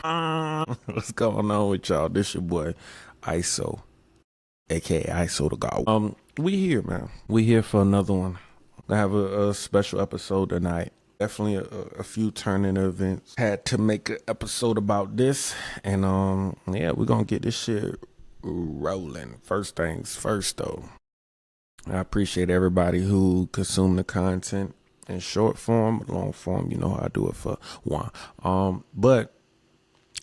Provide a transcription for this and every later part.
What's going on with y'all? This your boy ISO, aka ISO the God. We here, man. We here for another one. I have a special episode tonight. Definitely a few turning events. Had to make an episode about this, and yeah, we're gonna get this shit rolling. First things first, though. I appreciate everybody who consumed the content in short form, long form. You know how I do it for one. But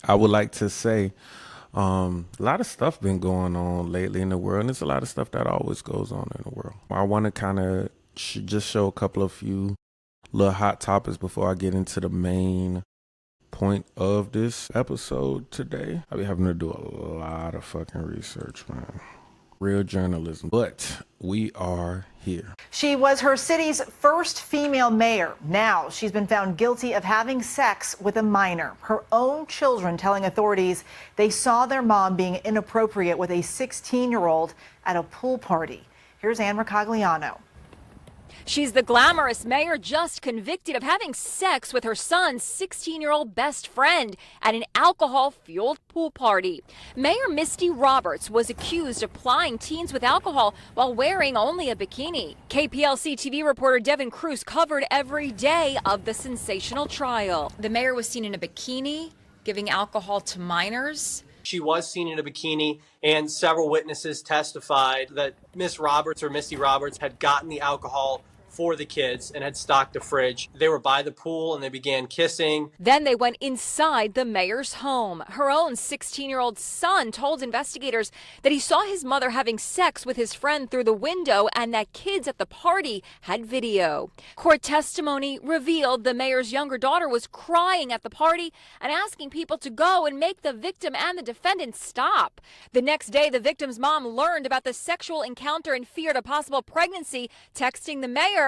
I would like to say a lot of stuff been going on lately in the world, and there's a lot of stuff that always goes on in the world. I want to kind of just show a couple of few little hot topics before I get into the main point of this episode today. I'll be having to do a lot of fucking research, man. Real journalism, but we are here. She was her city's first female mayor. Now she's been found guilty of having sex with a minor. Her own children telling authorities they saw their mom being inappropriate with a 16-year-old at a pool party. Here's Ann Mercogliano. She's the glamorous mayor just convicted of having sex with her son's 16-year-old best friend at an alcohol-fueled pool party. Mayor Misty Roberts was accused of plying teens with alcohol while wearing only a bikini. KPLC TV reporter Devin Cruz covered every day of the sensational trial. The mayor was seen in a bikini giving alcohol to minors. She was seen in a bikini, and several witnesses testified that Miss Roberts or Misty Roberts had gotten the alcohol for the kids and had stocked the fridge. They were by the pool and they began kissing. Then they went inside the mayor's home. Her own 16-year-old son told investigators that he saw his mother having sex with his friend through the window and that kids at the party had video. Court testimony revealed the mayor's younger daughter was crying at the party and asking people to go and make the victim and the defendant stop. The next day, the victim's mom learned about the sexual encounter and feared a possible pregnancy, texting the mayor,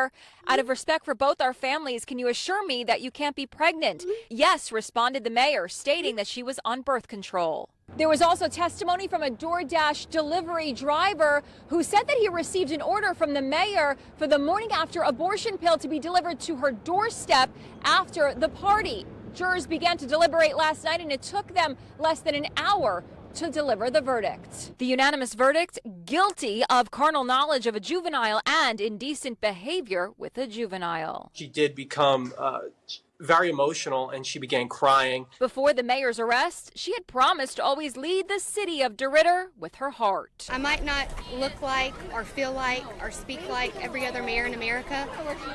"Out of respect for both our families, can you assure me that you can't be pregnant?" "Yes," responded the mayor, stating that she was on birth control. There was also testimony from a DoorDash delivery driver who said that he received an order from the mayor for the morning after abortion pill to be delivered to her doorstep after the party. Jurors began to deliberate last night, and it took them less than an hour to deliver the verdict. The unanimous verdict: guilty of carnal knowledge of a juvenile and indecent behavior with a juvenile. She did become very emotional and she began crying. Before the mayor's arrest, she had promised to always lead the city of DeRidder with her heart. I might not look like or feel like or speak like every other mayor in America,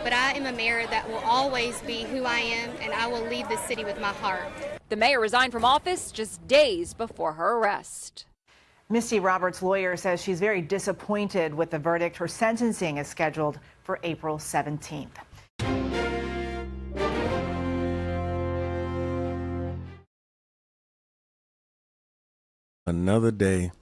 but I am a mayor that will always be who I am, and I will lead the city with my heart. The mayor resigned from office just days before her arrest. Misty Roberts' lawyer says she's very disappointed with the verdict. Her sentencing is scheduled for April 17th. Another day,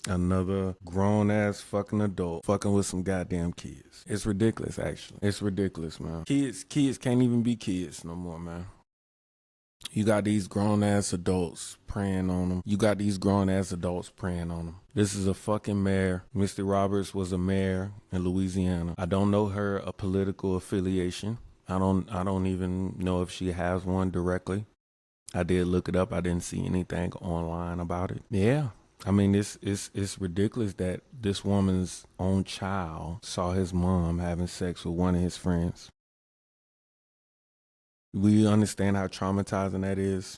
another grown-ass fucking adult fucking with some goddamn kids. It's ridiculous, actually. It's ridiculous, man. Kids can't even be kids no more, man. You got these grown-ass adults preying on them. This is a fucking mayor. Misty Roberts was a mayor in Louisiana. I don't know her a political affiliation. I don't even know if she has one directly. I did look it up. I didn't see anything online about it. Yeah. I mean, it's ridiculous that this woman's own child saw his mom having sex with one of his friends. We understand how traumatizing that is.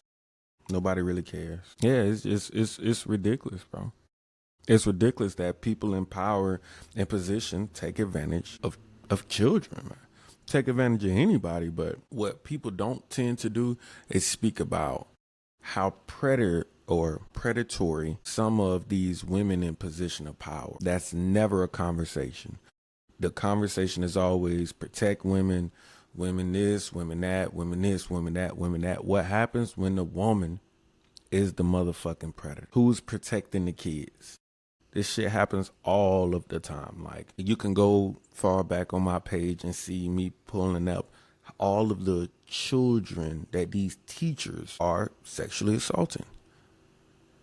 Nobody really cares. Yeah, it's ridiculous, bro. It's ridiculous that people in power and position take advantage of children, man. Take advantage of anybody, but what people don't tend to do is speak about how predatory some of these women in position of power. That's never a conversation. The conversation is always protect women, women this, women that, women this, women that, women that. What happens when the woman is the motherfucking predator? Who's protecting the kids? This shit happens all of the time. Like, you can go far back on my page and see me pulling up all of the children that these teachers are sexually assaulting.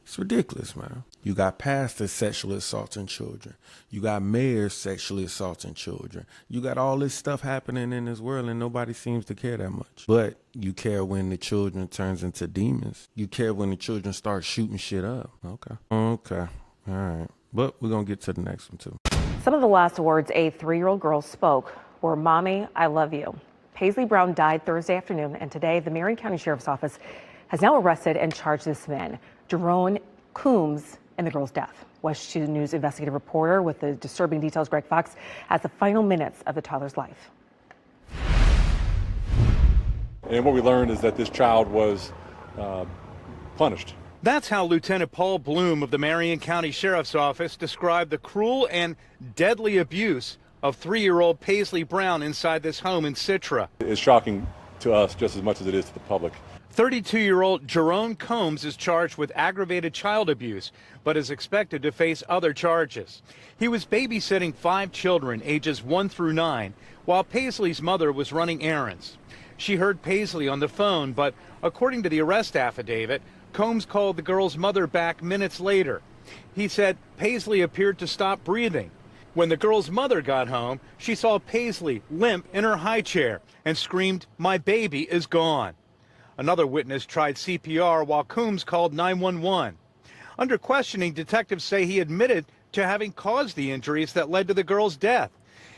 It's ridiculous, man. You got pastors sexually assaulting children. You got mayors sexually assaulting children. You got all this stuff happening in this world and nobody seems to care that much. But you care when the children turns into demons. You care when the children start shooting shit up. Okay. All right. But we're going to get to the next one, too. Some of the last words a 3-year-old girl spoke were, "Mommy, I love you." Paisley Brown died Thursday afternoon, and today the Marion County Sheriff's Office has now arrested and charged this man, Jerome Coombs, in the girl's death. West 2 News investigative reporter with the disturbing details, Greg Fox, has the final minutes of the toddler's life. And what we learned is that this child was punished. That's how Lieutenant Paul Bloom of the Marion County Sheriff's Office described the cruel and deadly abuse of 3-year-old Paisley Brown inside this home in Citra. It's shocking to us just as much as it is to the public. 32-year-old Jerome Combs is charged with aggravated child abuse, but is expected to face other charges. He was babysitting 5 children ages 1 through 9 while Paisley's mother was running errands. She heard Paisley on the phone, but according to the arrest affidavit, Combs called the girl's mother back minutes later. He said Paisley appeared to stop breathing. When the girl's mother got home, she saw Paisley limp in her high chair and screamed, "My baby is gone." Another witness tried CPR while Coombs called 911. Under questioning, detectives say he admitted to having caused the injuries that led to the girl's death.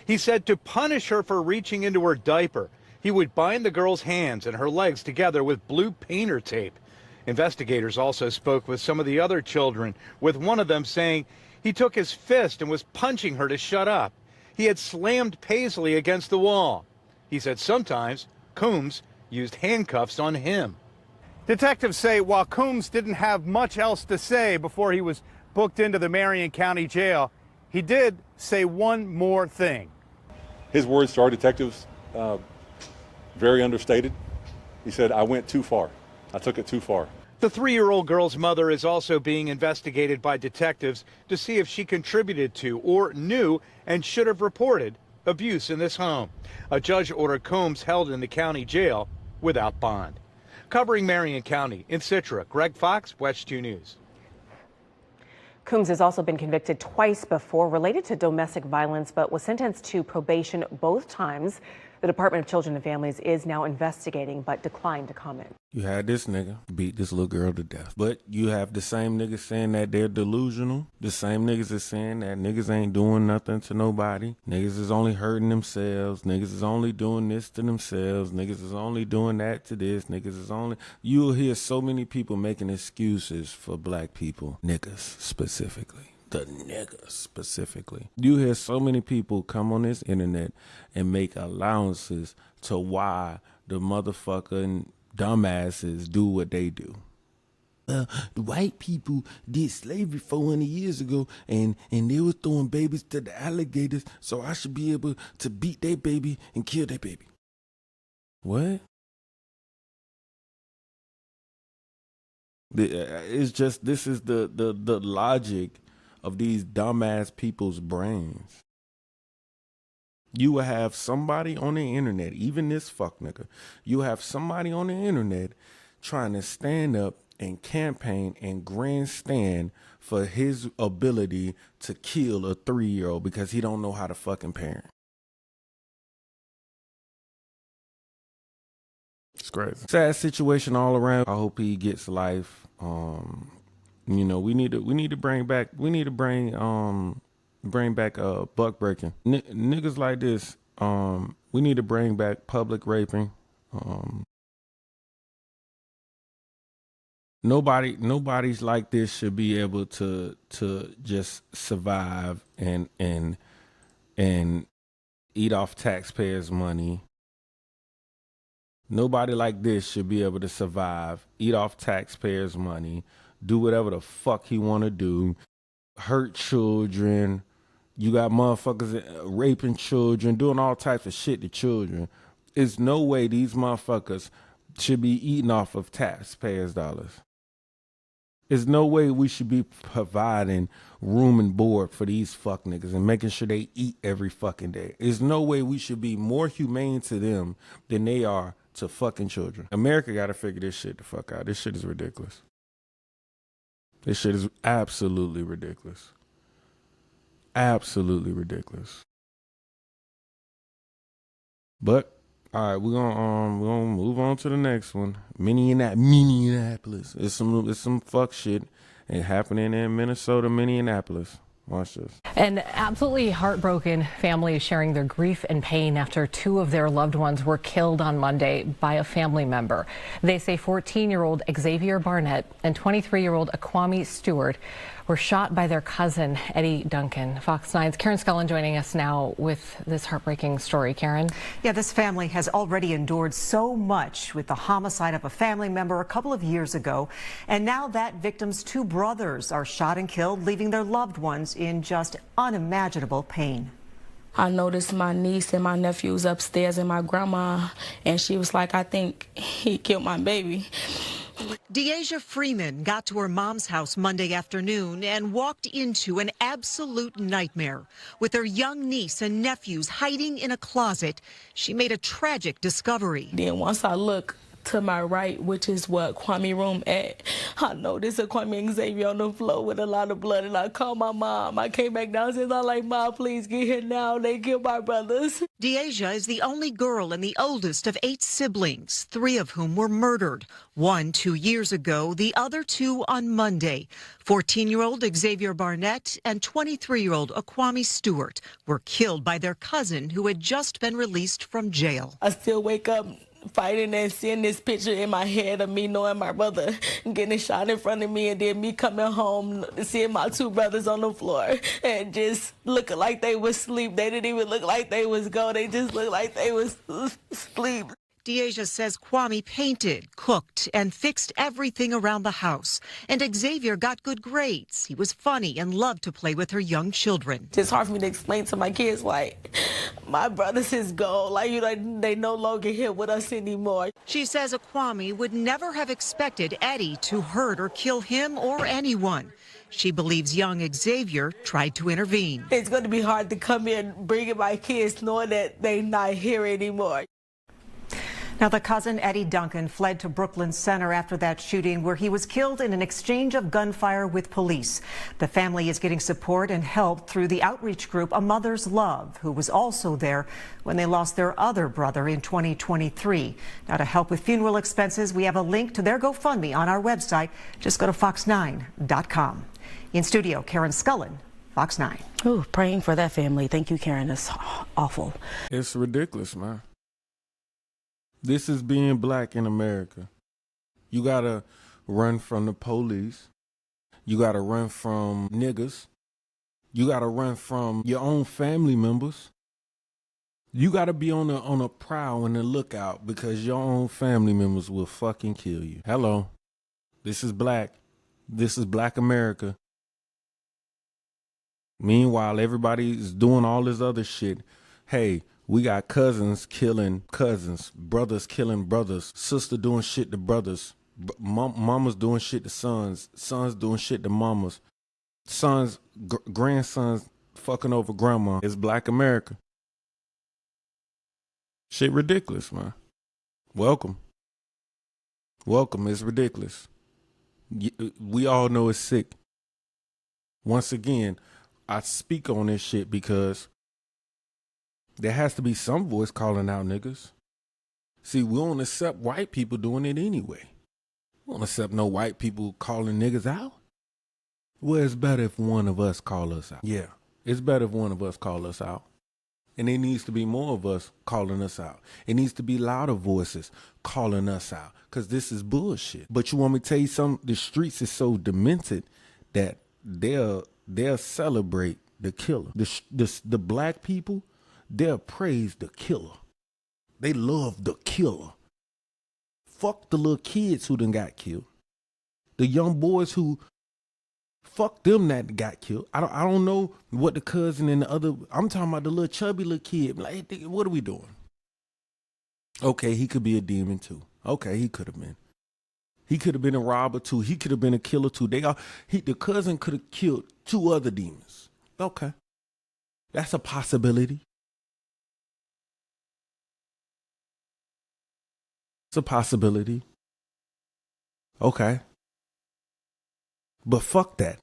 He said to punish her for reaching into her diaper, he would bind the girl's hands and her legs together with blue painter tape. Investigators also spoke with some of the other children, with one of them saying he took his fist and was punching her to shut up. He had slammed Paisley against the wall. He said sometimes Coombs used handcuffs on him. Detectives say while Coombs didn't have much else to say before he was booked into the Marion County Jail, he did say one more thing. His words to our detectives, very understated. He said, "I went too far. I took it too far." The 3-year-old girl's mother is also being investigated by detectives to see if she contributed to or knew and should have reported abuse in this home. A judge ordered Combs held in the county jail without bond. Covering Marion County, in Citra, Greg Fox, West 2 News. Coombs has also been convicted twice before related to domestic violence, but was sentenced to probation both times. The Department of Children and Families is now investigating, but declined to comment. You had this nigga beat this little girl to death. But you have the same niggas saying that they're delusional. The same niggas is saying that niggas ain't doing nothing to nobody. Niggas is only hurting themselves. Niggas is only doing this to themselves. Niggas is only doing that to this. Niggas is only... You'll hear so many people making excuses for black people. Niggas specifically. The niggas specifically. You hear so many people come on this internet and make allowances to why the motherfucking dumbasses do what they do. The white people did slavery 400 years ago and they was throwing babies to the alligators, so I should be able to beat their baby and kill their baby. What? It's just, this is the logic of these dumbass people's brains. You will have somebody on the internet, even this fuck nigga, you have somebody on the internet trying to stand up and campaign and grandstand for his ability to kill a 3-year-old because he don't know how to fucking parent. It's crazy. Sad situation all around. I hope he gets life. You know, we need to bring back buck breaking. Niggas like this, we need to bring back public raping. Nobody's like this should be able to just survive and eat off taxpayers' money. Nobody like this should be able to survive, eat off taxpayers' money, do whatever the fuck he want to do, hurt children. You got motherfuckers raping children, doing all types of shit to children. There's no way these motherfuckers should be eating off of taxpayers' dollars. There's no way we should be providing room and board for these fuck niggas and making sure they eat every fucking day. There's no way we should be more humane to them than they are to fucking children. America got to figure this shit the fuck out. This shit is ridiculous. This shit is absolutely ridiculous. Absolutely ridiculous. But all right, we're gonna move on to the next one. Minneapolis. It's some fuck shit and happening in Minnesota, Minneapolis. Watch this. An absolutely heartbroken family is sharing their grief and pain after two of their loved ones were killed on Monday by a family member. They say 14-year-old Xavier Barnett and 23-year-old Aquami Stewart were shot by their cousin, Eddie Duncan. Fox 9's Karen Scullin joining us now with this heartbreaking story. Karen? Yeah, this family has already endured so much with the homicide of a family member a couple of years ago. And now that victim's two brothers are shot and killed, leaving their loved ones in just unimaginable pain. I noticed my niece and my nephews upstairs and my grandma, and she was like, I think he killed my baby. Deasia Freeman got to her mom's house Monday afternoon and walked into an absolute nightmare. With her young niece and nephews hiding in a closet, she made a tragic discovery. Then once I look to my right, which is what Kwame room at, I noticed a Kwame and Xavier on the floor with a lot of blood, and I called my mom. I came back downstairs. I'm like, Mom, please get here now. They killed my brothers. Deasia is the only girl and the oldest of 8 siblings, 3 of whom were murdered. One 2 years ago, the other 2 on Monday. 14-year-old Xavier Barnett and 23-year-old Aquami Stewart were killed by their cousin who had just been released from jail. I still wake up fighting and seeing this picture in my head of me knowing my brother getting shot in front of me, and then me coming home seeing my 2 brothers on the floor and just looking like they was asleep. They didn't even look like they was gone. They just looked like they was asleep. Deasia says Kwame painted, cooked, and fixed everything around the house. And Xavier got good grades. He was funny and loved to play with her young children. It's hard for me to explain to my kids, like, my brothers is gone. Like, you know, they no longer here with us anymore. She says Aquami would never have expected Eddie to hurt or kill him or anyone. She believes young Xavier tried to intervene. It's going to be hard to come in bringing my kids knowing that they're not here anymore. Now, the cousin, Eddie Duncan, fled to Brooklyn Center after that shooting, where he was killed in an exchange of gunfire with police. The family is getting support and help through the outreach group A Mother's Love, who was also there when they lost their other brother in 2023. Now, to help with funeral expenses, we have a link to their GoFundMe on our website. Just go to fox9.com. In studio, Karen Scullin, Fox 9. Ooh, praying for that family. Thank you, Karen. It's awful. It's ridiculous, man. This is being black in America. You gotta run from the police. You gotta run from niggas. You gotta run from your own family members. You gotta be on a prowl and a lookout because your own family members will fucking kill you. Hello. This is black. This is black America. Meanwhile, everybody is doing all this other shit. Hey, we got cousins killing cousins, brothers killing brothers, sister doing shit to brothers, mamas doing shit to sons, sons doing shit to mamas, sons, grandsons fucking over grandma. It's black America. Shit ridiculous, man. Welcome. Welcome. It's ridiculous. We all know it's sick. Once again, I speak on this shit because there has to be some voice calling out niggas. See, we don't accept white people doing it anyway. We don't accept no white people calling niggas out. Well, it's better if one of us call us out. Yeah, it's better if one of us call us out. And there needs to be more of us calling us out. It needs to be louder voices calling us out. Because this is bullshit. But you want me to tell you something? The streets is so demented that they'll celebrate the killer. The black people, they'll praise the killer. They love the killer. Fuck the little kids who done got killed. The young boys who, fuck them that got killed. I don't know what the cousin and the other, I'm talking about the little chubby little kid. Like, what are we doing? Okay, he could be a demon too. Okay, he could have been. He could have been a robber too. He could have been a killer too. The cousin could have killed 2 other demons. Okay. That's a possibility. It's a possibility. Okay. But fuck that.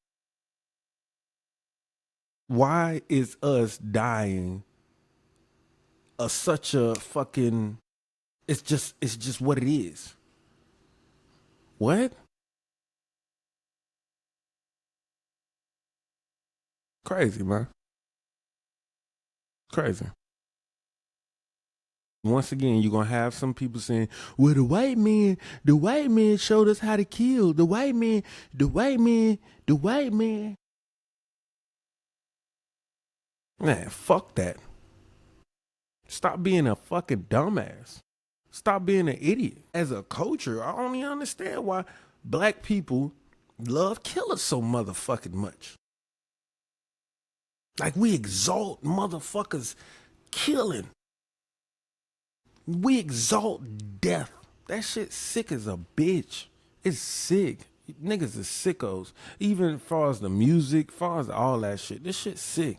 Why is us dying such a fucking, it's just what it is. What? Crazy, man. Crazy. Once again, you're gonna have some people saying, well, the white man showed us how to kill. The white man. Man, fuck that. Stop being a fucking dumbass. Stop being an idiot. As a culture, I only understand why black people love killers so motherfucking much. Like, we exalt motherfuckers killing. We exalt death. That shit sick as a bitch. It's sick. Niggas is sickos. Even as far as the music, as far as all that shit. This shit's sick.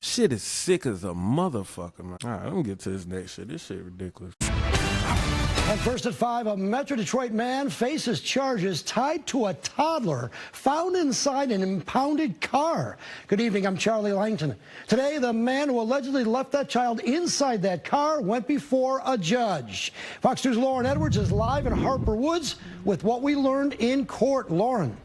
Shit is sick as a motherfucker, man. All right, let me get to this next shit. This shit ridiculous. And first at 5, a Metro Detroit man faces charges tied to a toddler found inside an impounded car. Good evening, I'm Charlie Langton. Today, the man who allegedly left that child inside that car went before a judge. Fox News' Lauren Edwards is live in Harper Woods with what we learned in court. Lauren.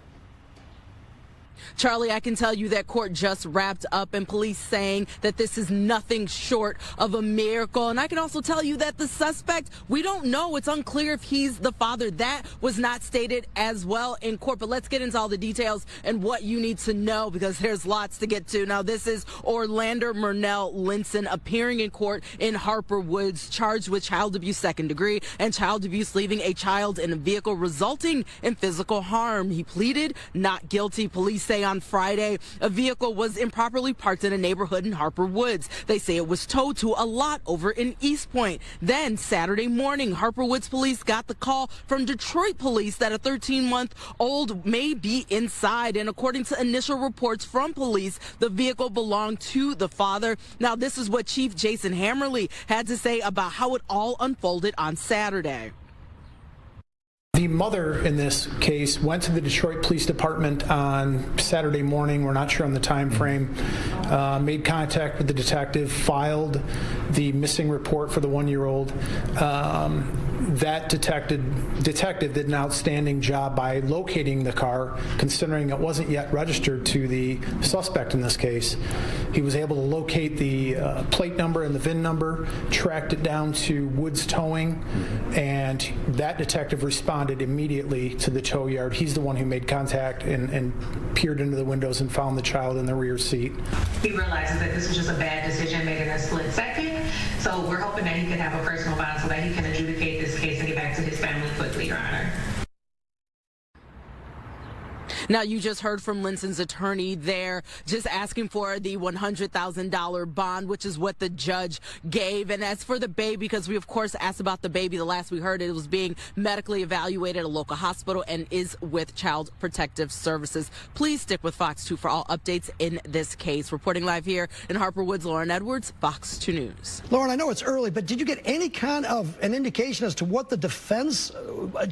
Charlie, I can tell you that court just wrapped up and police saying that this is nothing short of a miracle. And I can also tell you that the suspect, we don't know. It's unclear if he's the father. That was not stated as well in court. But let's get into all the details and what you need to know, because there's lots to get to. Now, this is Orlando Murnell Linson appearing in court in Harper Woods, charged with child abuse second degree and child abuse leaving a child in a vehicle resulting in physical harm. He pleaded not guilty. Police say on Friday a vehicle was improperly parked in a neighborhood in Harper Woods. They say it was towed to a lot over in East Point. Then Saturday morning, Harper Woods police got the call from Detroit police that a 13-month-old may be inside. And according to initial reports from police, the vehicle belonged to the father. Now, this is what Chief Jason Hammerly had to say about how it all unfolded on Saturday. The mother in this case went to the Detroit Police Department on Saturday morning. We're not sure on the time frame. Made contact with the detective, filed the missing report for the 1-year-old. That detective did an outstanding job by locating the car, considering it wasn't yet registered to the suspect in this case. He was able to locate the plate number and the VIN number, tracked it down to Woods Towing, and that detective responded immediately to the tow yard. He's the one who made contact and peered into the windows and found the child in the rear seat. He realizes that this was just a bad decision made in a split second, so we're hoping that he can have a personal bond so that he can adjudicate this case and get back to his family quickly, Your Honor. Now, you just heard from Linson's attorney there, just asking for the $100,000 bond, which is what the judge gave. And as for the baby, because we, of course, asked about the baby, the last we heard, it was being medically evaluated at a local hospital and is with Child Protective Services. Please stick with Fox 2 for all updates in this case. Reporting live here in Harper Woods, Lauren Edwards, Fox 2 News. Lauren, I know it's early, but did you get any kind of an indication as to what the defense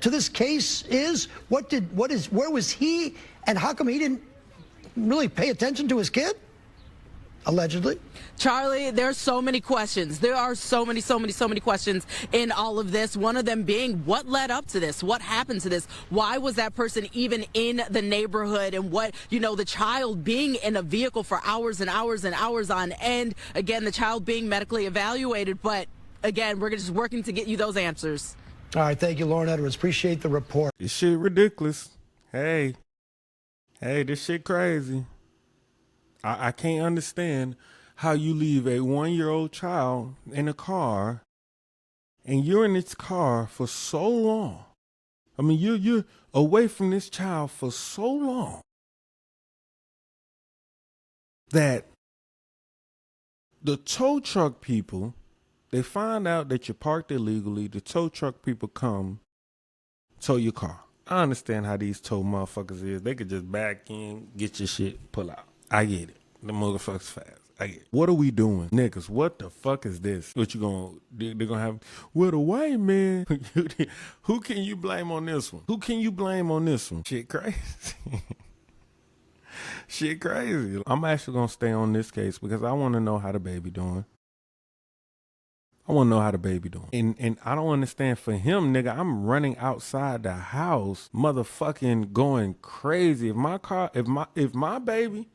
to this case is? Where was he? And how come he didn't really pay attention to his kid? Allegedly. Charlie, there's so many questions. There are so many questions in all of this. One of them being, what led up to this? What happened to this? Why was that person even in the neighborhood? And what, the child being in a vehicle for hours and hours and hours on end. Again, the child being medically evaluated. But again, we're just working to get you those answers. All right. Thank you, Lauren Edwards. Appreciate the report. This shit ridiculous. Hey, this shit crazy. I can't understand how you leave a 1-year-old child in a car and you're in this car for so long. I mean, you're away from this child for so long that the tow truck people, they find out that you parked illegally. The tow truck people come, tow your car. I understand how these tow motherfuckers is. They could just back in, get your shit, pull out. I get it. The motherfuckers fast. Like, what are we doing? Niggas, what the fuck is this? What you gonna, they're gonna have, well, the white man, who can you blame on this one? Who can you blame on this one? Shit crazy. Shit crazy. I'm actually gonna stay on this case because I want to know how the baby doing. I want to know how the baby doing. And I don't understand for him, nigga, I'm running outside the house, motherfucking going crazy. If my baby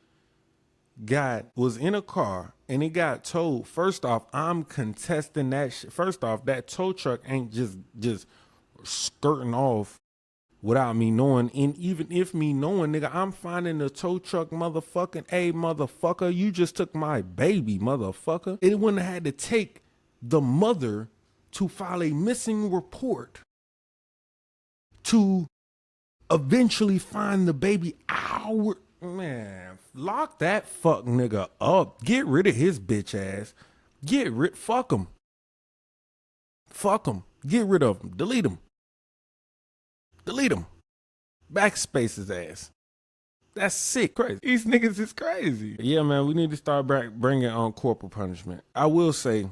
was in a car and it got towed, first off, I'm contesting that shit. First off, that tow truck ain't just skirting off without me knowing. And even if me knowing, nigga, I'm finding the tow truck motherfucking, hey, motherfucker, you just took my baby, motherfucker. It wouldn't have had to take the mother to file a missing report to eventually find the baby. Man, lock that fuck nigga up. Get rid of his bitch ass. Fuck him. Fuck him. Get rid of him. Delete him. Delete him. Backspace his ass. That's sick. Crazy. These niggas is crazy. Yeah, man, we need to start bringing on corporal punishment. I will say,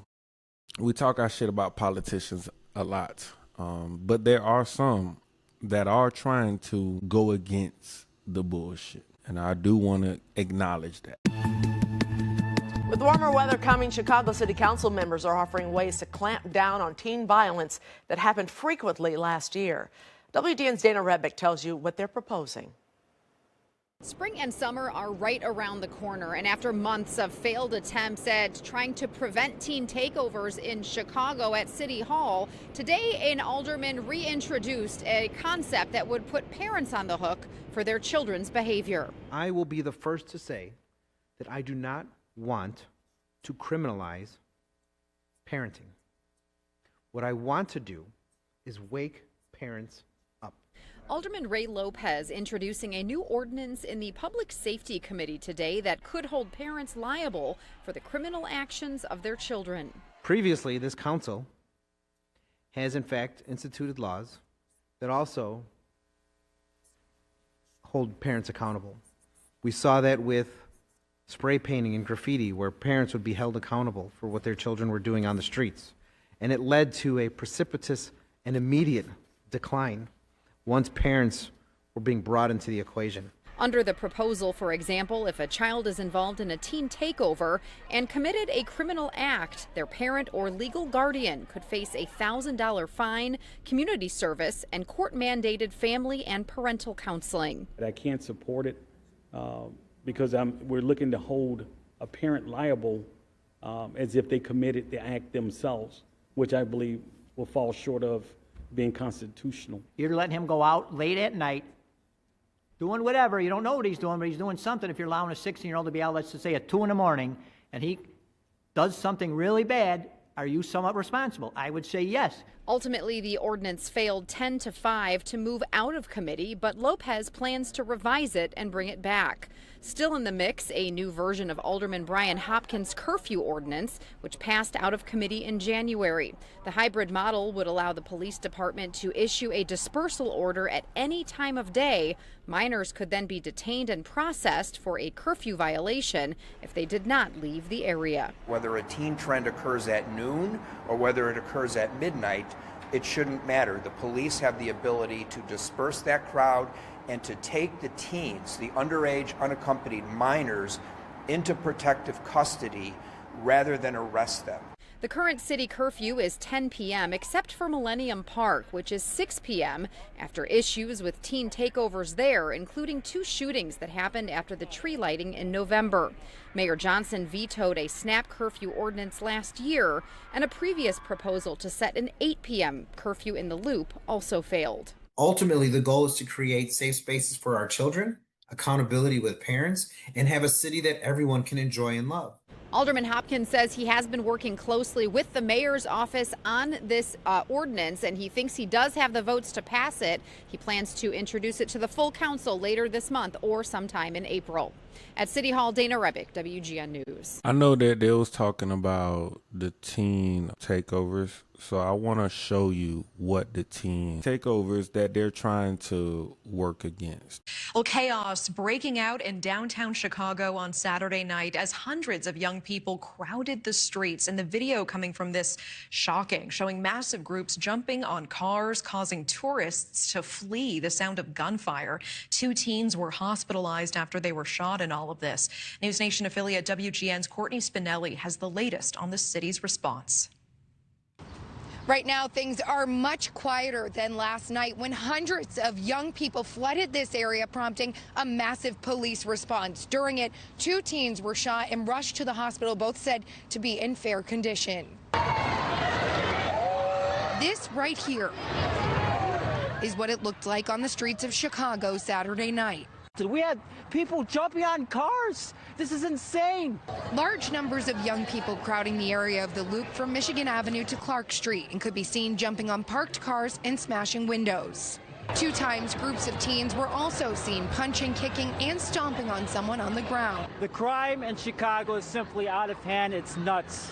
we talk our shit about politicians a lot, but there are some that are trying to go against the bullshit, and I do want to acknowledge that. With warmer weather coming, Chicago City Council members are offering ways to clamp down on teen violence that happened frequently last year. WDN's Dana Rebick tells you what they're proposing. Spring and summer are right around the corner, and after months of failed attempts at trying to prevent teen takeovers in Chicago at City Hall, today an alderman reintroduced a concept that would put parents on the hook for their children's behavior. I will be the first to say that I do not want to criminalize parenting. What I want to do is wake parents. Alderman Ray Lopez introducing a new ordinance in the Public Safety Committee today that could hold parents liable for the criminal actions of their children. Previously, this council has in fact instituted laws that also hold parents accountable. We saw that with spray painting and graffiti, where parents would be held accountable for what their children were doing on the streets. And it led to a precipitous and immediate decline once parents were being brought into the equation. Under the proposal, for example, if a child is involved in a teen takeover and committed a criminal act, their parent or legal guardian could face a $1,000 fine, community service, and court-mandated family and parental counseling. I can't support it because we're looking to hold a parent liable as if they committed the act themselves, which I believe will fall short of being constitutional. You're letting him go out late at night, doing whatever. You don't know what he's doing, but he's doing something. If you're allowing a 16-year-old to be out, let's just say at 2 in the morning, and he does something really bad, are you somewhat responsible? I would say yes. Ultimately, the ordinance failed 10-5 to move out of committee, but Lopez plans to revise it and bring it back. Still in the mix, a new version of Alderman Brian Hopkins' curfew ordinance, which passed out of committee in January. The hybrid model would allow the police department to issue a dispersal order at any time of day. Minors could then be detained and processed for a curfew violation if they did not leave the area. Whether a teen trend occurs at noon or whether it occurs at midnight, it shouldn't matter. The police have the ability to disperse that crowd and to take the teens, the underage unaccompanied minors, into protective custody rather than arrest them. The current city curfew is 10 p.m. except for Millennium Park, which is 6 p.m. after issues with teen takeovers there, including 2 shootings that happened after the tree lighting in November. Mayor Johnson vetoed a snap curfew ordinance last year, and a previous proposal to set an 8 p.m. curfew in the Loop also failed. Ultimately, the goal is to create safe spaces for our children, accountability with parents, and have a city that everyone can enjoy and love. Alderman Hopkins says he has been working closely with the mayor's office on this ordinance, and he thinks he does have the votes to pass it. He plans to introduce it to the full council later this month or sometime in April. At City Hall, Dana Rebick, WGN News. I know that they was talking about the teen takeovers, So I want to show you what the teen takeovers that they're trying to work against. Well, chaos breaking out in downtown Chicago on Saturday night as hundreds of young people crowded the streets. And the video coming from this shocking, showing massive groups jumping on cars, causing tourists to flee the sound of gunfire. 2 teens were hospitalized after they were shot in all of this. News Nation affiliate WGN's Courtney Spinelli has the latest on the city's response. Right now, things are much quieter than last night when hundreds of young people flooded this area, prompting a massive police response. During it, 2 teens were shot and rushed to the hospital, both said to be in fair condition. This right here is what it looked like on the streets of Chicago Saturday night. We had people jumping on cars. This is insane. Large numbers of young people crowding the area of the loop from Michigan Avenue to Clark Street and could be seen jumping on parked cars and smashing windows. 2 times, groups of teens were also seen punching, kicking, and stomping on someone on the ground. The crime in Chicago is simply out of hand. It's nuts.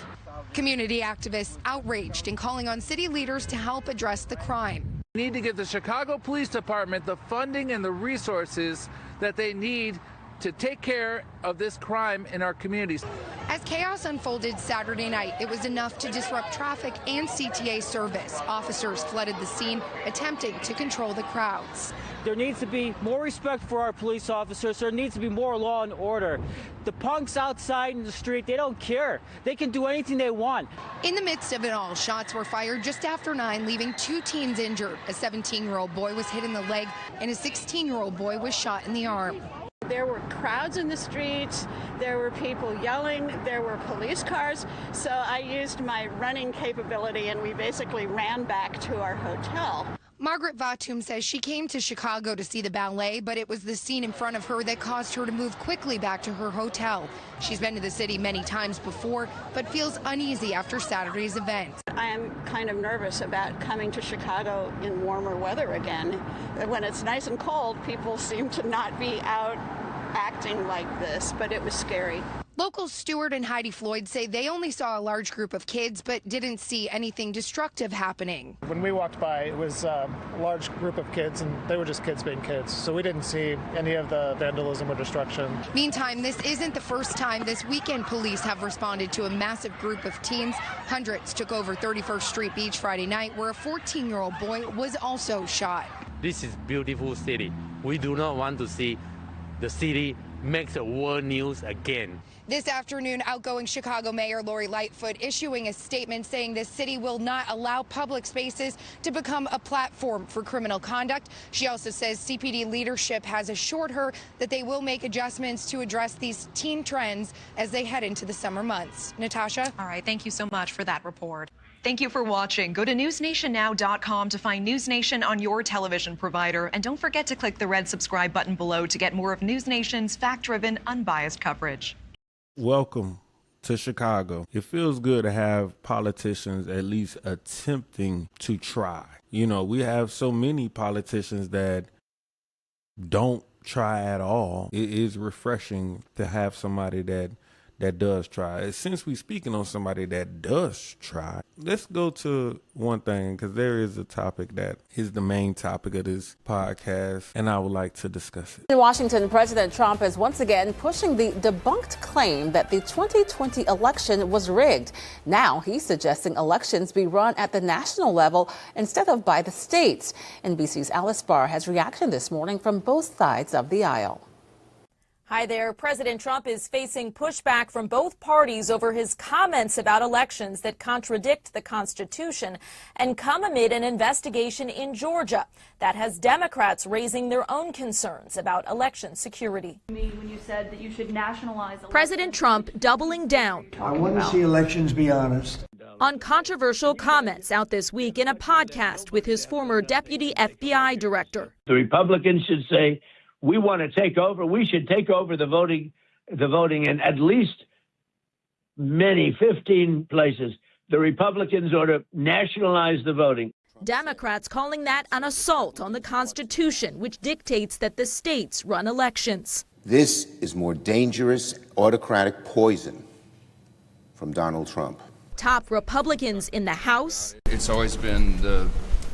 Community activists outraged and calling on city leaders to help address the crime. We need to give the Chicago Police Department the funding and the resources that they need to take care of this crime in our communities. As chaos unfolded Saturday night, it was enough to disrupt traffic and CTA service. Officers flooded the scene, attempting to control the crowds. There needs to be more respect for our police officers. There needs to be more law and order. The punks outside in the street, they don't care. They can do anything they want. In the midst of it all, shots were fired just after 9, leaving 2 teens injured. A 17-year-old boy was hit in the leg, and a 16-year-old boy was shot in the arm. There were crowds in the streets, there were people yelling, there were police cars, so I used my running capability and we basically ran back to our hotel. Margaret Vatum says she came to Chicago to see the ballet, but it was the scene in front of her that caused her to move quickly back to her hotel. She's been to the city many times before, but feels uneasy after Saturday's event. I am kind of nervous about coming to Chicago in warmer weather again. When it's nice and cold, people seem to not be out acting like this, but it was scary. Locals Stuart and Heidi Floyd say they only saw a large group of kids, but didn't see anything destructive happening. When we walked by, it was a large group of kids, and they were just kids being kids. So we didn't see any of the vandalism or destruction. Meantime, this isn't the first time this weekend police have responded to a massive group of teens. Hundreds took over 31st Street Beach Friday night, where a 14-year-old boy was also shot. This is beautiful city. We do not want to see the city makes a world news again. This afternoon, outgoing Chicago Mayor Lori Lightfoot issuing a statement saying the city will not allow public spaces to become a platform for criminal conduct. She also says CPD leadership has assured her that they will make adjustments to address these teen trends as they head into the summer months. Natasha? All right, thank you so much for that report. Thank you for watching. Go to newsnationnow.com to find News Nation on your television provider. And don't forget to click the red subscribe button below to get more of News Nation's fact-driven, unbiased coverage. Welcome to Chicago. It feels good to have politicians at least attempting to try. You know, we have so many politicians that don't try at all. It is refreshing to have somebody that does try. Since we're speaking on somebody that does try, let's go to one thing, because there is a topic that is the main topic of this podcast, and I would like to discuss it. In Washington, President Trump is once again pushing the debunked claim that the 2020 election was rigged. Now he's suggesting elections be run at the national level instead of by the states. NBC's Alice Barr has reaction this morning from both sides of the aisle. Hi there. President Trump is facing pushback from both parties over his comments about elections that contradict the Constitution and come amid an investigation in Georgia that has Democrats raising their own concerns about election security. When you said that you should nationalize elections. President Trump doubling down. I want to see elections be honest. On controversial comments out this week in a podcast with his former deputy FBI director. The Republicans should say, we want to take over. We should take over the voting in at least 15 places. The Republicans ought to nationalize the voting. Democrats calling that an assault on the Constitution, which dictates that the states run elections. This is more dangerous autocratic poison from Donald Trump. top Republicans in the House. It's always been the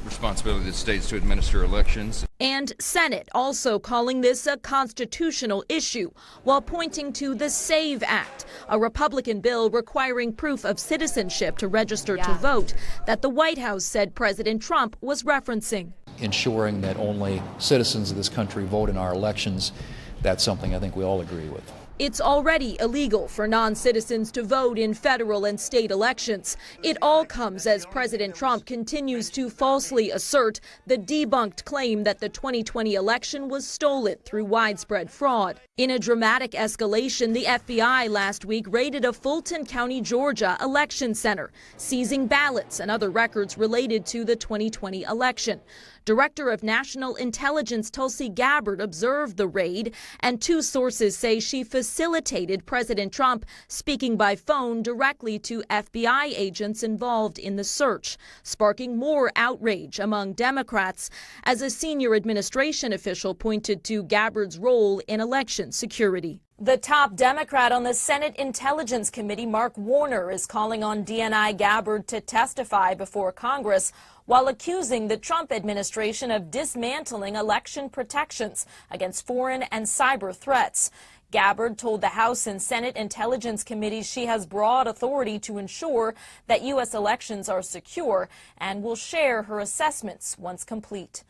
responsibility of the states to administer elections. And Senate also calling this a constitutional issue while pointing to the SAVE Act, a Republican bill requiring proof of citizenship to register to vote that the White House said President Trump was referencing. Ensuring that only citizens of this country vote in our elections, that's something I think we all agree with. It's already illegal for non-citizens to vote in federal and state elections. It all comes as President Trump continues to falsely assert the debunked claim that the 2020 election was stolen through widespread fraud. In a dramatic escalation, the FBI last week raided a Fulton County, Georgia election center, seizing ballots and other records related to the 2020 election. Director of National Intelligence Tulsi Gabbard observed the raid, and two sources say she facilitated President Trump speaking by phone directly to FBI agents involved in the search, sparking more outrage among Democrats as a senior administration official pointed to Gabbard's role in election security. The top Democrat on the Senate Intelligence Committee, Mark Warner, is calling on DNI Gabbard to testify before Congress while accusing the Trump administration of dismantling election protections against foreign and cyber threats. Gabbard told the House and Senate Intelligence Committees she has broad authority to ensure that U.S. elections are secure and will share her assessments once complete.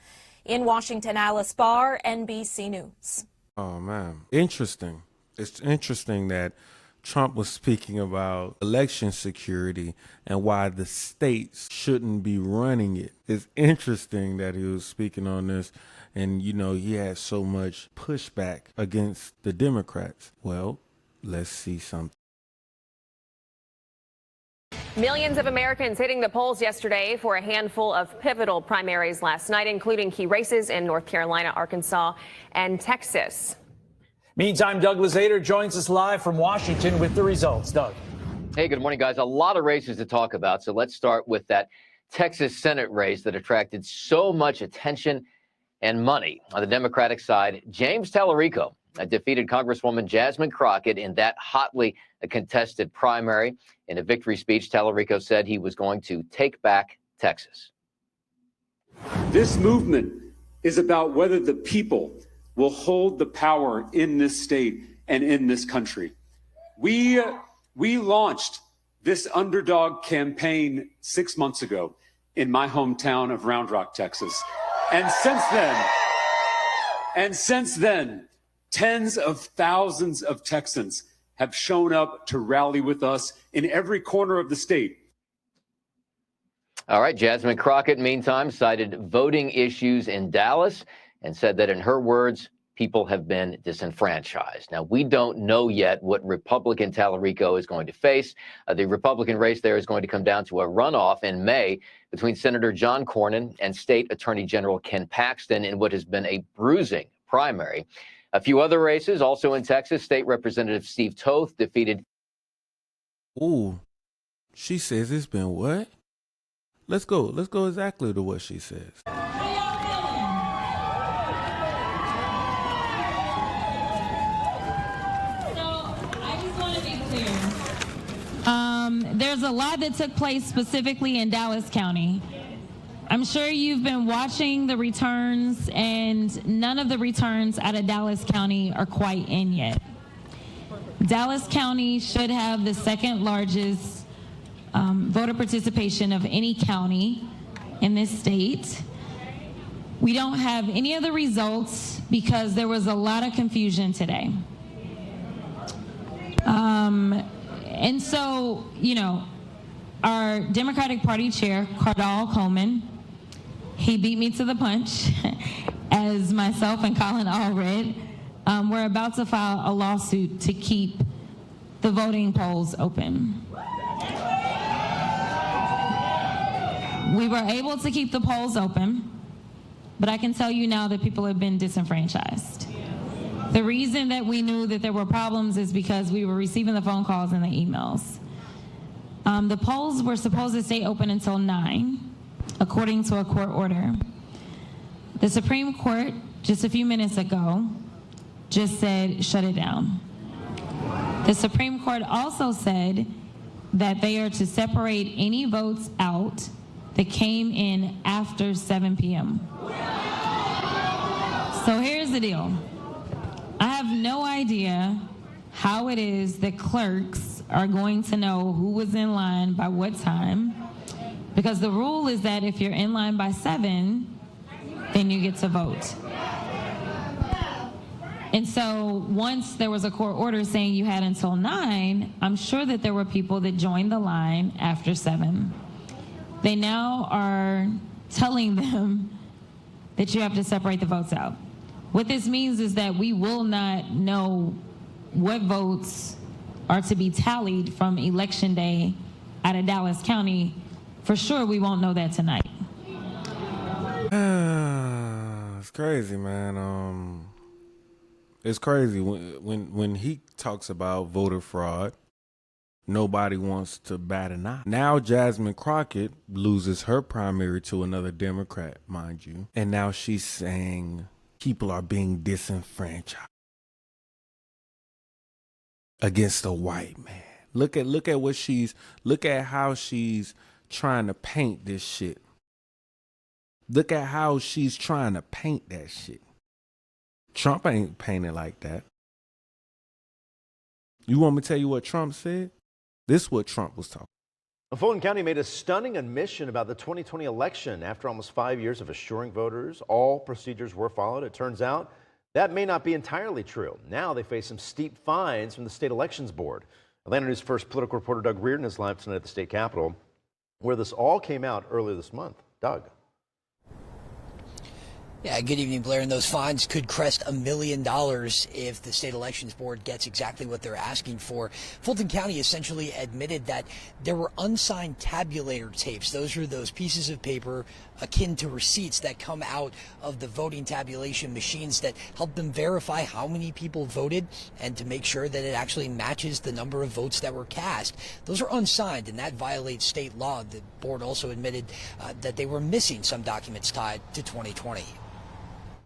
In Washington, Alice Barr, NBC News. Oh, man. Interesting. It's interesting that Trump was speaking about election security and why the states shouldn't be running it. It's interesting that he was speaking on this, and, you know, he had so much pushback against the Democrats. Well, let's see something. Millions of Americans hitting the polls yesterday for a handful of pivotal primaries last night, including key races in North Carolina, Arkansas, and Texas. Meantime, Doug Luzader joins us live from Washington with the results. Doug. Hey, good morning, guys. A lot of races to talk about. So let's start with that Texas Senate race that attracted so much attention and money. On the Democratic side, James Tallarico defeated Congresswoman Jasmine Crockett in that hotly contested primary. In a victory speech, Tallarico said he was going to take back Texas. This movement is about whether the people will hold the power in this state and in this country. We launched this underdog campaign 6 months ago in my hometown of Round Rock, Texas. And since then, tens of thousands of Texans have shown up to rally with us in every corner of the state. All right, Jasmine Crockett, meantime, cited voting issues in Dallas and said that, in her words, people have been disenfranchised. Now, we don't know yet what Republican Tallarico is going to face. The Republican race there is going to come down to a runoff in May between Senator John Cornyn and State Attorney General Ken Paxton in what has been a bruising primary. A few other races also in Texas. State Representative Steve Toth defeated. Ooh, she says it's been what? Let's go exactly to what she says. There's a lot that took place specifically in Dallas County. I'm sure you've been watching the returns, and none of the returns out of Dallas County are quite in yet. Dallas County should have the second largest voter participation of any county in this state. We don't have any of the results because there was a lot of confusion today. And so, you know, our Democratic Party chair, Cardall Coleman, he beat me to the punch, as myself and Colin all read. We're about to file a lawsuit to keep the voting polls open. We were able to keep the polls open, but I can tell you now that people have been disenfranchised. The reason that we knew that there were problems is because we were receiving the phone calls and the emails. The polls were supposed to stay open until 9, according to a court order. The Supreme Court, just a few minutes ago, just said, shut it down. The Supreme Court also said that they are to separate any votes out that came in after 7 p.m. So here's the deal. I have no idea how it is that clerks are going to know who was in line by what time, because the rule is that if you're in line by 7, then you get to vote. And so once there was a court order saying you had until 9, I'm sure that there were people that joined the line after 7. They now are telling them that you have to separate the votes out. What this means is that we will not know what votes are to be tallied from Election Day out of Dallas County. For sure, we won't know that tonight. It's crazy, man. It's crazy when he talks about voter fraud. Nobody wants to bat an eye. Now Jasmine Crockett loses her primary to another Democrat, mind you, and now she's saying people are being disenfranchised against a white man. Look at how she's trying to paint this shit. Look at how she's trying to paint that shit. Trump ain't painted like that. You want me to tell you what Trump said? This is what Trump was talking. Fulton County made a stunning admission about the 2020 election. After almost 5 years of assuring voters all procedures were followed, it turns out that may not be entirely true. Now they face some steep fines from the state elections board. Atlanta News First political reporter Doug Reardon is live tonight at the state capitol, where this all came out earlier this month. Doug. Yeah, good evening, Blair. And those fines could crest $1 million if the state elections board gets exactly what they're asking for. Fulton County essentially admitted that there were unsigned tabulator tapes. Those are those pieces of paper akin to receipts that come out of the voting tabulation machines that help them verify how many people voted and to make sure that it actually matches the number of votes that were cast. Those are unsigned, and that violates state law. The board also admitted that they were missing some documents tied to 2020.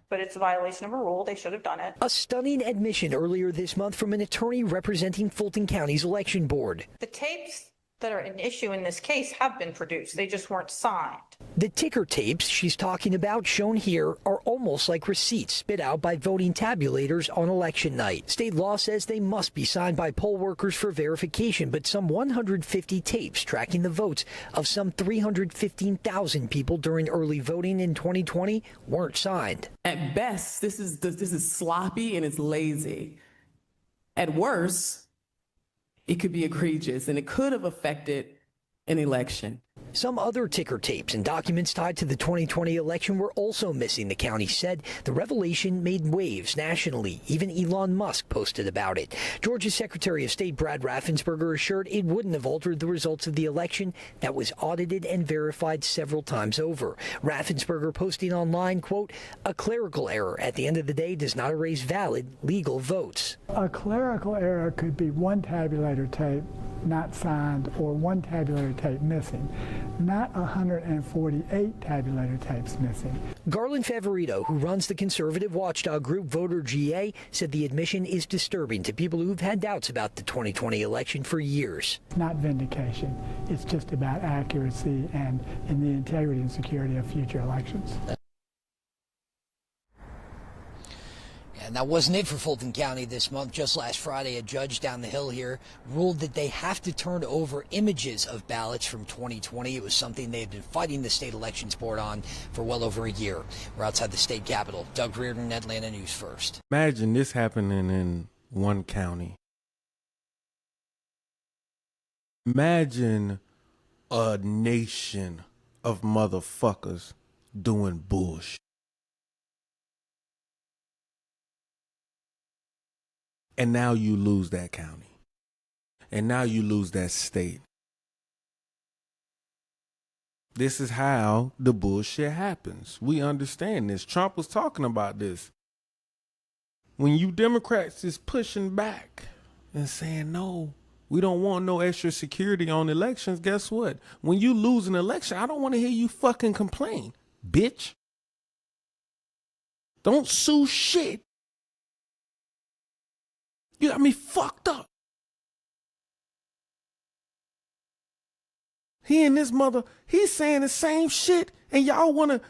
But it's a violation of a rule. They should have done it. A stunning admission earlier this month from an attorney representing Fulton County's election board. The tapes that are an issue in this case have been produced. They just weren't signed. The ticker tapes she's talking about, shown here, are almost like receipts spit out by voting tabulators on election night. State law says they must be signed by poll workers for verification, but some 150 tapes tracking the votes of some 315,000 people during early voting in 2020 weren't signed. At best, this is sloppy and it's lazy. At worst, it could be egregious, and it could have affected an election. Some other ticker tapes and documents tied to the 2020 election were also missing, the county said. The revelation made waves nationally. Even Elon Musk posted about it. Georgia's Secretary of State Brad Raffensperger assured it wouldn't have altered the results of the election that was audited and verified several times over. Raffensperger posting online, quote, "A clerical error at the end of the day does not erase valid legal votes." A clerical error could be one tabulator tape not signed or one tabulator tape missing, not 148 tabulator tapes missing. Garland Favorito, who runs the conservative watchdog group Voter GA, said the admission is disturbing to people who've had doubts about the 2020 election for years. It's not vindication. It's just about accuracy and in the integrity and security of future elections. And that wasn't it for Fulton County this month. Just last Friday, a judge down the hill here ruled that they have to turn over images of ballots from 2020. It was something they had been fighting the state elections board on for well over a year. We're outside the state capitol. Doug Reardon, Atlanta News First. Imagine this happening in one county. Imagine a nation of motherfuckers doing bullshit. And now you lose that county. And now you lose that state. This is how the bullshit happens. We understand this. Trump was talking about this. When you Democrats is pushing back and saying, no, we don't want no extra security on elections, guess what? When you lose an election, I don't want to hear you fucking complain, bitch. Don't sue shit. You got me fucked up. He and this mother, he's saying the same shit, and y'all want to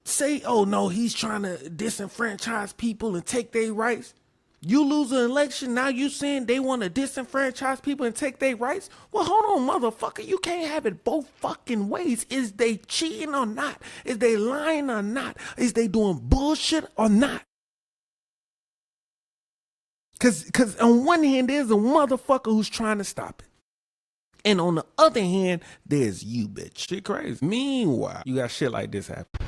say, oh no, he's trying to disenfranchise people and take their rights. You lose an election, now you saying they want to disenfranchise people and take their rights? Well, hold on, motherfucker. You can't have it both fucking ways. Is they cheating or not? Is they lying or not? Is they doing bullshit or not? Cause on one hand, there's a motherfucker who's trying to stop it. And on the other hand, there's you, bitch. Shit crazy. Meanwhile, you got shit like this happen.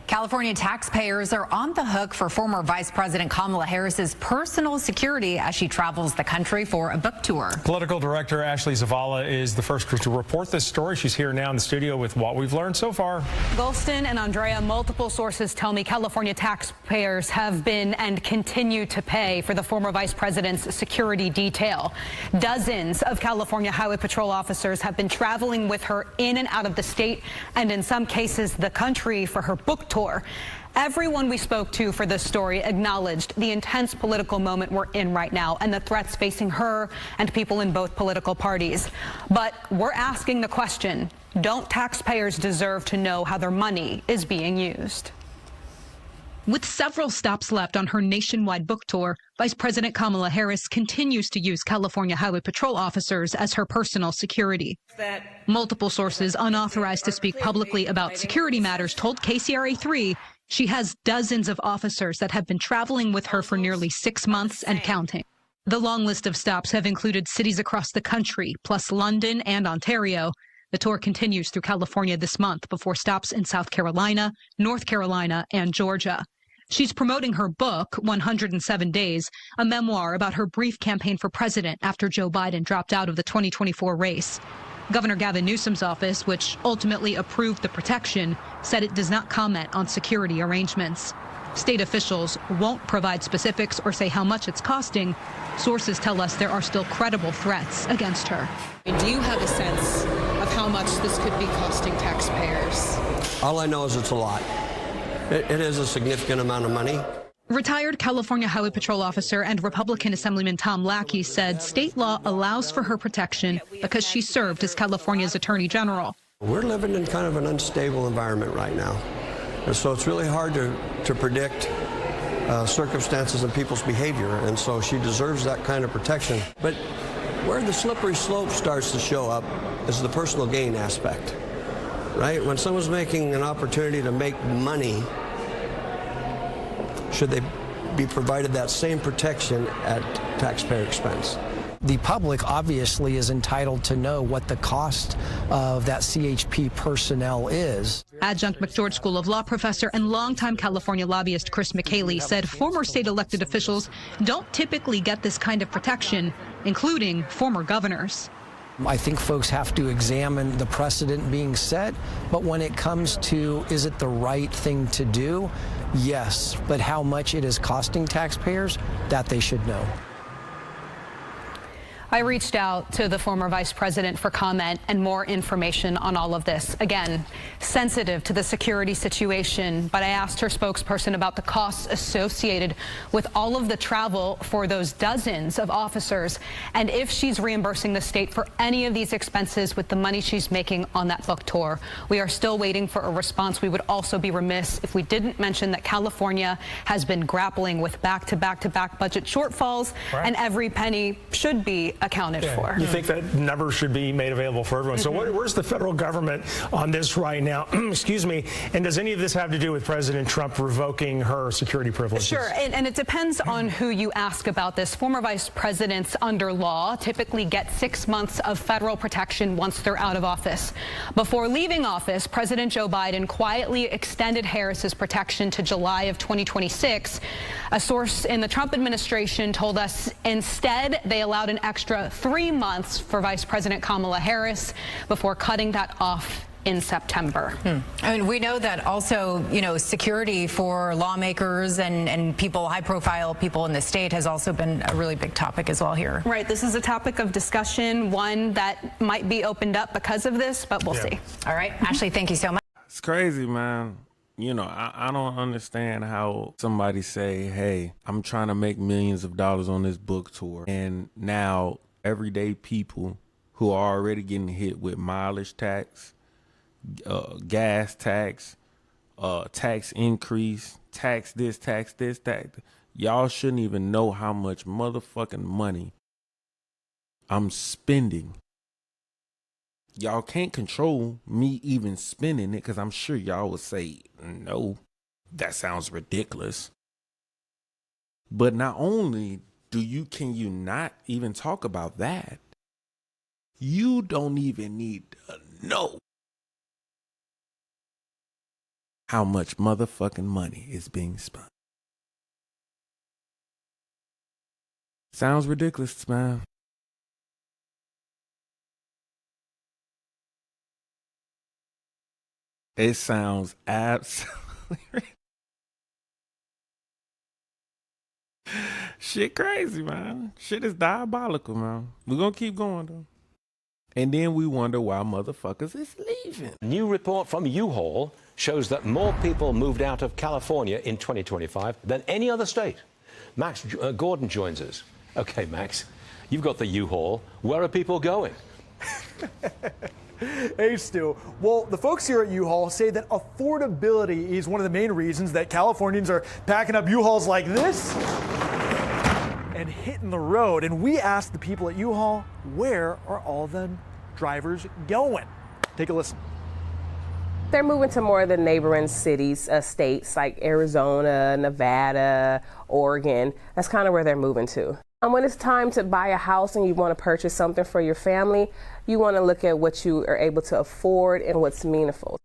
California taxpayers are on the hook for former Vice President Kamala Harris's personal security as she travels the country for a book tour. Political director Ashley Zavala is the first to report this story. She's here now in the studio with what we've learned so far. Golston and Andrea, multiple sources tell me California taxpayers have been and continue to pay for the former vice president's security detail. Dozens of California Highway Patrol officers have been traveling with her in and out of the state and in some cases the country for her book tour. Everyone we spoke to for this story acknowledged the intense political moment we're in right now and the threats facing her and people in both political parties. But we're asking the question, don't taxpayers deserve to know how their money is being used? With several stops left on her nationwide book tour, Vice President Kamala Harris continues to use California Highway Patrol officers as her personal security. Multiple sources unauthorized to speak publicly about security matters told KCRA3 she has dozens of officers that have been traveling with her for nearly 6 months and counting. The long list of stops have included cities across the country, plus London and Ontario. The tour continues through California this month before stops in South Carolina, North Carolina, and Georgia. She's promoting her book, 107 Days, a memoir about her brief campaign for president after Joe Biden dropped out of the 2024 race. Governor Gavin Newsom's office, which ultimately approved the protection, said it does not comment on security arrangements. State officials won't provide specifics or say how much it's costing. Sources tell us there are still credible threats against her. Do you have a sense of how much this could be costing taxpayers? All I know is it's a lot. It is a significant amount of money. Retired California Highway Patrol officer and Republican Assemblyman Tom Lackey said state law allows for her protection because she served as California's Attorney General. We're living in kind of an unstable environment right now. And so it's really hard to predict circumstances and people's behavior. And so she deserves that kind of protection. But where the slippery slope starts to show up is the personal gain aspect. Right? When someone's making an opportunity to make money, should they be provided that same protection at taxpayer expense? The public obviously is entitled to know what the cost of that CHP personnel is. Adjunct McGeorge School of Law professor and longtime California lobbyist Chris McCaley said former state elected officials don't typically get this kind of protection, including former governors. I think folks have to examine the precedent being set, but when it comes to is it the right thing to do, yes, but how much it is costing taxpayers, that they should know. I reached out to the former vice president for comment and more information on all of this. Again, sensitive to the security situation, but I asked her spokesperson about the costs associated with all of the travel for those dozens of officers and if she's reimbursing the state for any of these expenses with the money she's making on that book tour. We are still waiting for a response. We would also be remiss if we didn't mention that California has been grappling with back-to-back budget shortfalls, and every penny should be accounted for. You think that never should be made available for everyone. So where's the federal government on this right now? Excuse me. And does any of this have to do with President Trump revoking her security privileges? Sure. And it depends on who you ask about this. Former vice presidents under law typically get 6 months of federal protection once they're out of office. Before leaving office, President Joe Biden quietly extended Harris's protection to July of 2026. A source in the Trump administration told us instead they allowed an extra 3 months for Vice President Kamala Harris before cutting that off in September. I mean, we know that also, security for lawmakers and people, high-profile people in the state has also been a really big topic as well here. Right. This is a topic of discussion, one that might be opened up because of this, but we'll see. All right. Ashley, thank you so much. It's crazy, man. I don't understand how somebody say, hey, I'm trying to make millions of dollars on this book tour. And now everyday people who are already getting hit with mileage tax, gas tax, tax increase, tax this, tax. Y'all shouldn't even know how much motherfucking money I'm spending. Y'all can't control me even spending it, because I'm sure y'all would say, no, that sounds ridiculous. But not only can you not even talk about that, you don't even need to know how much motherfucking money is being spent. Sounds ridiculous, man. It sounds absolutely shit crazy, man. Shit is diabolical, man. We're gonna keep going though. And then we wonder why motherfuckers is leaving. A new report from U-Haul shows that more people moved out of California in 2025 than any other state. Max Gordon joins us. Okay, Max, you've got the U-Haul. Where are people going? Hey, Stu. Well, the folks here at U-Haul say that affordability is one of the main reasons that Californians are packing up U-Hauls like this and hitting the road. And we asked the people at U-Haul, where are all the drivers going? Take a listen. They're moving to more of the neighboring cities, states like Arizona, Nevada, Oregon. That's kind of where they're moving to. And when it's time to buy a house and you want to purchase something for your family, you want to look at what you are able to afford and what's meaningful.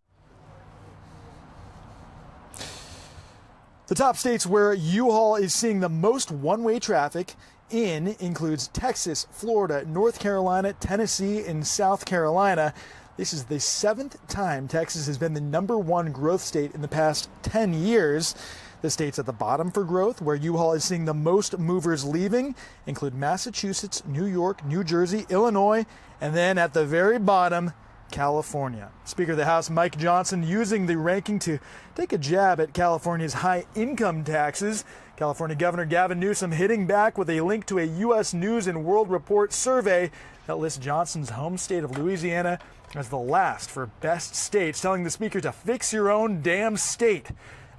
The top states where U-Haul is seeing the most one-way traffic in includes Texas, Florida, North Carolina, Tennessee, and South Carolina. This is the 7th time Texas has been the #1 growth state in the past 10 years. The states at the bottom for growth, where U-Haul is seeing the most movers leaving, include Massachusetts, New York, New Jersey, Illinois, and then at the very bottom, California. Speaker of the House Mike Johnson using the ranking to take a jab at California's high income taxes. California Governor Gavin Newsom hitting back with a link to a U.S. News and World Report survey that lists Johnson's home state of Louisiana as the last for best states, telling the speaker to fix your own damn state.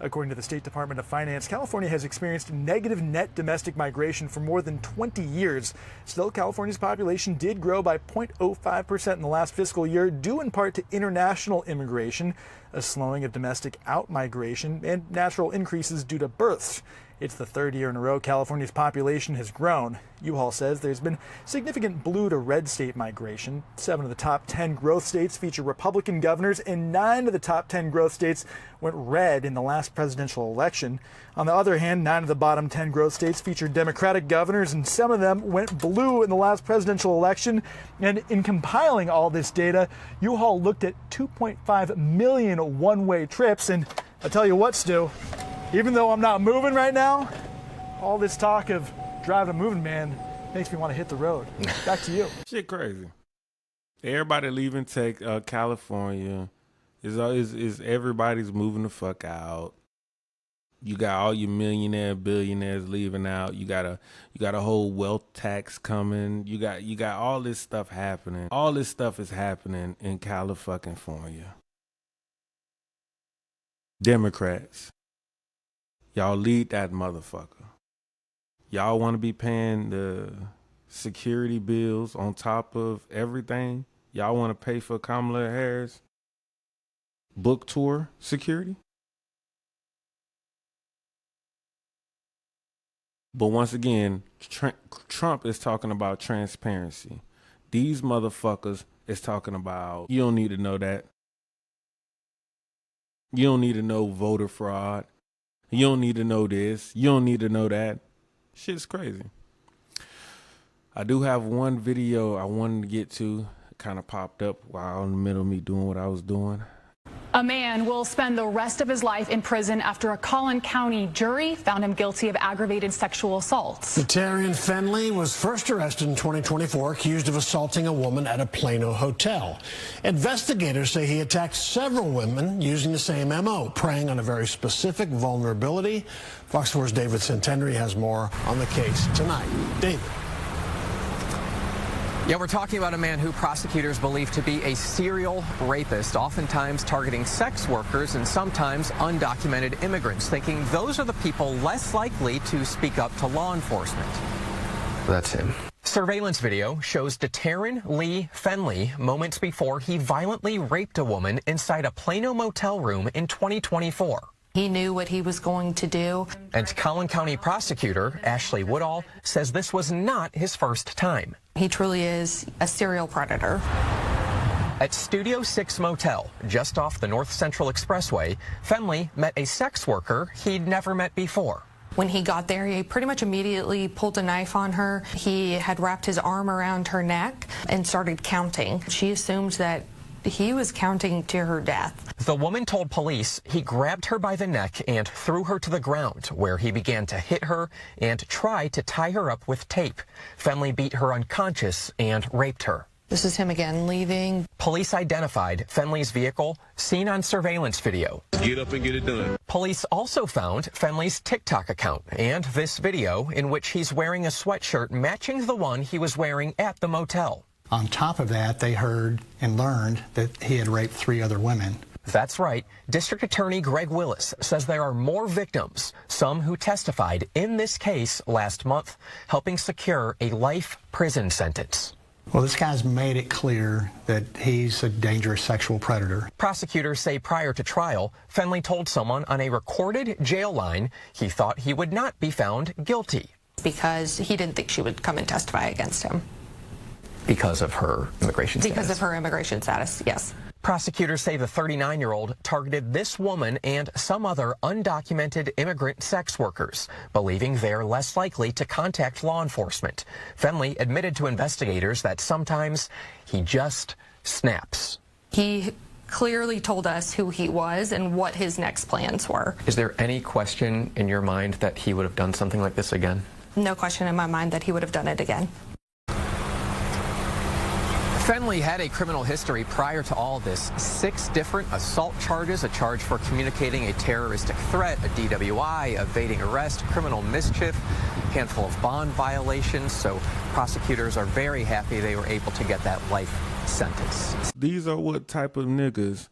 According to the State Department of Finance, California has experienced negative net domestic migration for more than 20 years. Still, California's population did grow by 0.05% in the last fiscal year, due in part to international immigration, a slowing of domestic outmigration, and natural increases due to births. It's the 3rd year in a row California's population has grown. U-Haul says there's been significant blue to red state migration. 7 of the top 10 growth states feature Republican governors, and 9 of the top 10 growth states went red in the last presidential election. On the other hand, 9 of the bottom 10 growth states feature Democratic governors, and some of them went blue in the last presidential election. And in compiling all this data, U-Haul looked at 2.5 million one-way trips. And I'll tell you what, Stu, even though I'm not moving right now, all this talk of driving a moving man makes me want to hit the road. Back to you. Shit crazy. Everybody leaving California. Is everybody's moving the fuck out. You got all your billionaires leaving out. You got a whole wealth tax coming. You got all this stuff happening. All this stuff is happening in California. Democrats, y'all lead that motherfucker. Y'all want to be paying the security bills on top of everything. Y'all want to pay for Kamala Harris' book tour security. But once again, Trump is talking about transparency. These motherfuckers is talking about, you don't need to know that. You don't need to know voter fraud. You don't need to know this. You don't need to know that. Shit's crazy. I do have one video I wanted to get to. Kind of popped up while in the middle of me doing what I was doing. A man will spend the rest of his life in prison after a Collin County jury found him guilty of aggravated sexual assaults. Natarian Fenley was first arrested in 2024, accused of assaulting a woman at a Plano hotel. Investigators say he attacked several women using the same MO, preying on a very specific vulnerability. Fox 4's David Centenary has more on the case tonight. David. Yeah, we're talking about a man who prosecutors believe to be a serial rapist, oftentimes targeting sex workers and sometimes undocumented immigrants, thinking those are the people less likely to speak up to law enforcement. That's him. Surveillance video shows DeTaryn Lee Fenley moments before he violently raped a woman inside a Plano motel room in 2024. He knew what he was going to do. And Collin County prosecutor Ashley Woodall says this was not his first time. He truly is a serial predator. At Studio 6 Motel, just off the North Central Expressway, Fenley met a sex worker he'd never met before. When he got there, he pretty much immediately pulled a knife on her. He had wrapped his arm around her neck and started counting. She assumed that he was counting to her death. The woman told police he grabbed her by the neck and threw her to the ground, where he began to hit her and try to tie her up with tape. Fenley beat her unconscious and raped her. This is him again leaving. Police identified Fenley's vehicle, seen on surveillance video. Get up and get it done. Police also found Fenley's TikTok account and this video in which he's wearing a sweatshirt matching the one he was wearing at the motel. On top of that, they heard and learned that he had raped 3 other women. That's right. District Attorney Greg Willis says there are more victims, some who testified in this case last month, helping secure a life prison sentence. Well, this guy's made it clear that he's a dangerous sexual predator. Prosecutors say prior to trial, Fenley told someone on a recorded jail line he thought he would not be found guilty. Because he didn't think she would come and testify against him. Because of her immigration status? Because of her immigration status, yes. Prosecutors say the 39-year-old targeted this woman and some other undocumented immigrant sex workers, believing they're less likely to contact law enforcement. Fenley admitted to investigators that sometimes he just snaps. He clearly told us who he was and what his next plans were. Is there any question in your mind that he would have done something like this again? No question in my mind that he would have done it again. Fenley had a criminal history prior to all this. 6 different assault charges, a charge for communicating a terroristic threat, a DWI, evading arrest, criminal mischief, a handful of bond violations. So prosecutors are very happy they were able to get that life sentence. These are what type of niggas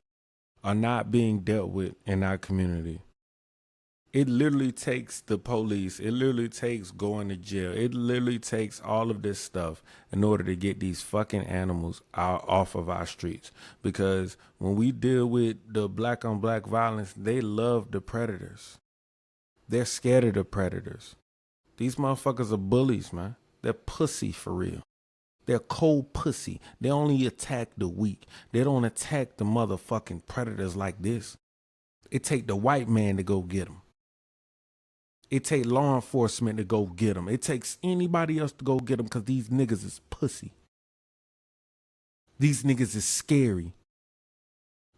are not being dealt with in our community. It literally takes the police, it literally takes going to jail, it literally takes all of this stuff in order to get these fucking animals off of our streets. Because when we deal with the black on black violence, they love the predators. They're scared of the predators. These motherfuckers are bullies, man. They're pussy for real. They're cold pussy. They only attack the weak. They don't attack the motherfucking predators like this. It take the white man to go get them. It take law enforcement to go get them. It takes anybody else to go get them because these niggas is pussy. These niggas is scary.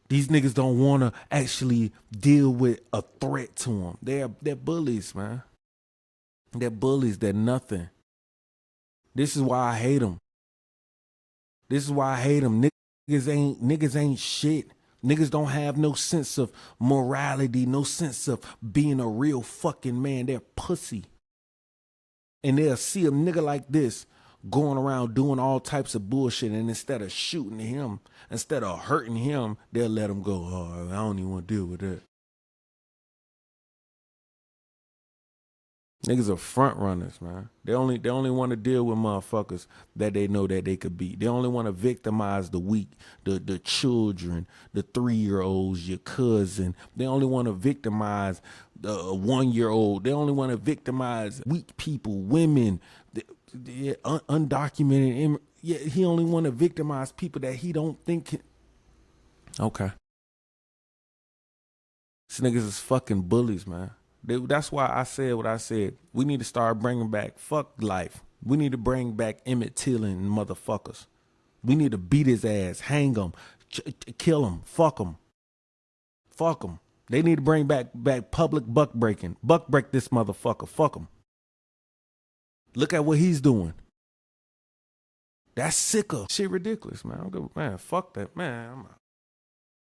These niggas don't want to actually deal with a threat to them. They're bullies, man. They're bullies. They're nothing. This is why I hate them. This is why I hate them. Niggas ain't shit. Niggas don't have no sense of morality, no sense of being a real fucking man. They're pussy. And they'll see a nigga like this going around doing all types of bullshit, and instead of shooting him, instead of hurting him, they'll let him go. Oh, I don't even want to deal with that. Niggas are front runners, man. They only want to deal with motherfuckers that they know that they could beat. They only want to victimize the weak, the children, the 3-year-olds, your cousin. They only want to victimize the 1-year-old. They only want to victimize weak people, women, undocumented. Yeah, he only want to victimize people that he don't think can. Okay. These niggas is fucking bullies, man. That's why I said what I said. We need to start bringing back fuck life. We need to bring back Emmett Till and motherfuckers. We need to beat his ass, hang him, kill him, fuck him. Fuck him. They need to bring back public buck breaking. Buck break this motherfucker. Fuck him. Look at what he's doing. That's sicker. Shit ridiculous, man. Man, fuck that, man. I'm out.